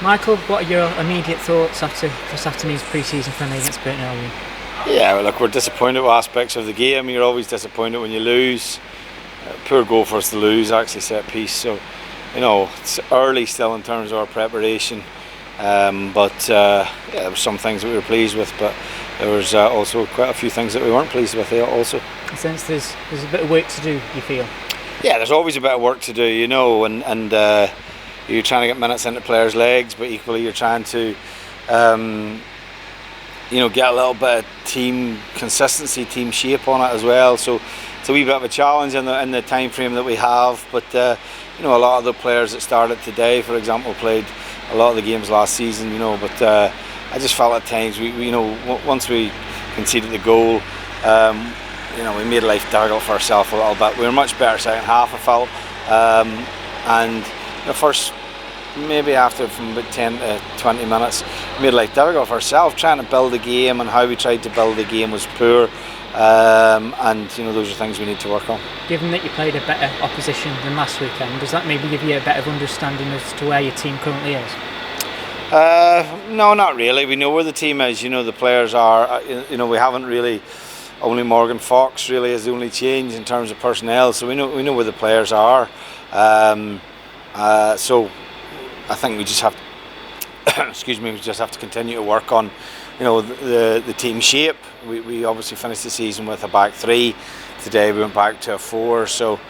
Michael, what are your immediate thoughts after this afternoon's pre-season friendly against Burton Albion? Yeah, well, look, we're disappointed with aspects of the game. You're always disappointed when you lose. Poor goal for us to lose, actually, set piece. So, it's early still in terms of our preparation. But there were some things that we were pleased with, but there was also quite a few things that we weren't pleased with also. I sense there's a bit of work to do, you feel? Yeah, there's always a bit of work to do, and you're trying to get minutes into players' legs, but equally you're trying to get a little bit of team consistency, team shape on it as well. So it's a wee bit of a challenge in the time frame that we have. But a lot of the players that started today, for example, played a lot of the games last season. But I just felt at times once we conceded the goal, we made life difficult for ourselves a little bit. We were much better second half, I felt, and the first. Maybe after from about 10 to 20 minutes, made life difficult for ourselves. Trying to build the game and how we tried to build the game was poor, and those are things we need to work on. Given that you played a better opposition than last weekend, does that maybe give you a better understanding as to where your team currently is? No, not really. We know where the team is. The players are. We haven't really. Only Morgan Fox really has the only change in terms of personnel, so we know where the players are. So. I think we just have to continue to work on, the team shape. We obviously finished the season with a back three. Today we went back to a four. So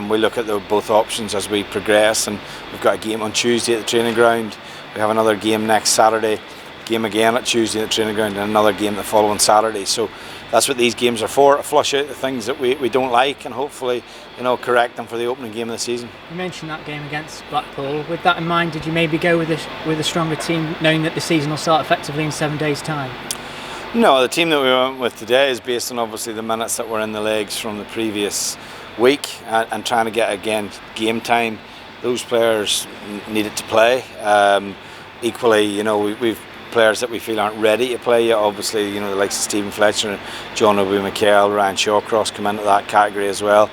we look at both options as we progress. And we've got a game on Tuesday at the training ground. We have another game next Saturday. Game again at Tuesday at the training ground, and another game the following Saturday. So that's what these games are for, to flush out the things that we don't like and hopefully correct them for the opening game of the season. You mentioned that game against Blackpool. With that in mind, did you maybe go with a stronger team, knowing that the season will start effectively in 7 days' time? No, the team that we went with today is based on obviously the minutes that were in the legs from the previous week, and trying to get again game time. Those players needed to play. Equally, we've players that we feel aren't ready to play yet. Obviously, the likes of Stephen Fletcher, John Obi-Mikel, Ryan Shawcross come into that category as well.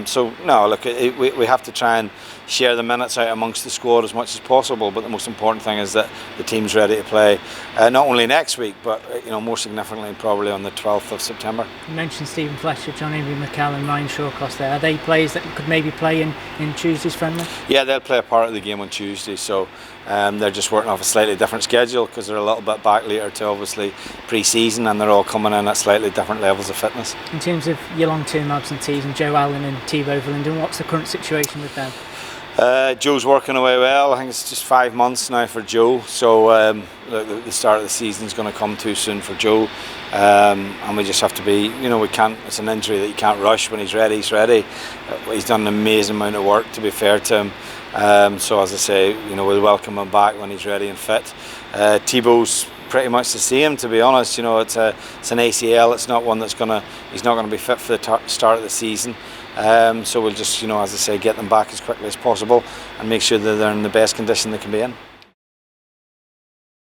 So no, look, we have to try and share the minutes out amongst the squad as much as possible. But the most important thing is that the team's ready to play, not only next week, but more significantly probably on the 12th of September. You mentioned Stephen Fletcher, John Obi-Mikel, and Ryan Shawcross there. Are they players that could maybe play in Tuesday's friendly? Yeah, they'll play a part of the game on Tuesday. So they're just working off a slightly different schedule because they're a little bit back later to obviously pre-season, and they're all coming in at slightly different levels of fitness. In terms of your long-term absentees and Joe Allen and Thibaut Verlinden, what's the current situation with them? Joe's working away well. I think it's just 5 months now for Joe, so the start of the season is going to come too soon for Joe, and we just have to be, we can't, it's an injury that you can't rush. When he's ready, he's ready. He's done an amazing amount of work, to be fair to him, so as I say, we'll welcome him back when he's ready and fit. Thibaut's pretty much the same, to be honest. It's an ACL. It's not one he's not going to be fit for the start of the season. So we'll just, as I say, get them back as quickly as possible and make sure that they're in the best condition they can be in.